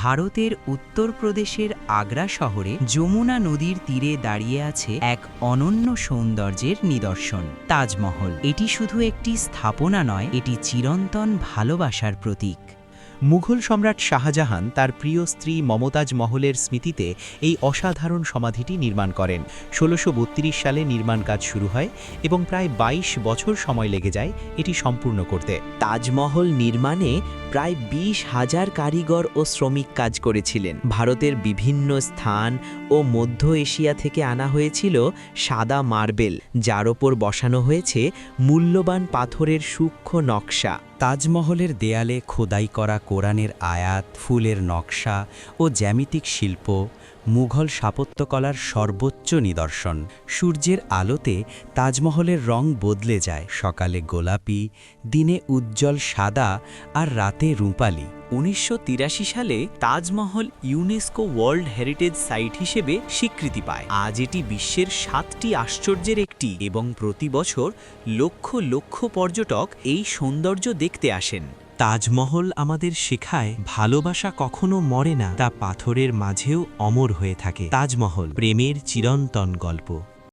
ভারতের উত্তরপ্রদেশের আগ্রা শহরে যমুনা নদীর তীরে দাঁড়িয়ে আছে এক অনন্য সৌন্দর্যের নিদর্শন, তাজমহল। এটি শুধু একটি স্থাপনা নয়, এটি চিরন্তন ভালোবাসার প্রতীক। মুঘল সম্রাট শাহজাহান তার প্রিয় স্ত্রী মমতাজ মহলের স্মৃতিতে এই অসাধারণ সমাধিটি নির্মাণ করেন। ১৬৩২ সালে নির্মাণ কাজ শুরু হয় এবং প্রায় ২২ বছর সময় লেগে যায় এটি সম্পূর্ণ করতে। তাজমহল নির্মাণে প্রায় ২০,০০০ কারিগর ও শ্রমিক কাজ করেছিলেন। ভারতের বিভিন্ন স্থান ও মধ্য এশিয়া থেকে আনা হয়েছিল সাদা মার্বেল, যার ওপর বসানো হয়েছে মূল্যবান পাথরের সূক্ষ্ম নকশা। তাজমহলের দেয়ালে খোদাই করা কোরআনের আয়াত, ফুলের নকশা ও জ্যামিতিক শিল্প মুঘল স্থাপত্যকলার সর্বোচ্চ নিদর্শন। সূর্যের আলোতে তাজমহলের রং বদলে যায়, সকালে গোলাপি, দিনে উজ্জ্বল সাদা আর রাতে রূপালি। ১৯৮৩ সালে Taj Mahal UNESCO world heritage site হিসেবে স্বীকৃতি পায়। আজ এটি বিশ্বের ৭টি আশ্চর্যের একটি এবং প্রতি বছর লক্ষ লক্ষ পর্যটক এই সৌন্দর্য দেখতে আসেন। তাজমহল আমাদের শেখায় ভালোবাসা কখনো মরে না, তা পাথরের মাঝেও অমর হয়ে থাকে। তাজমহল প্রেমের চিরন্তন গল্প।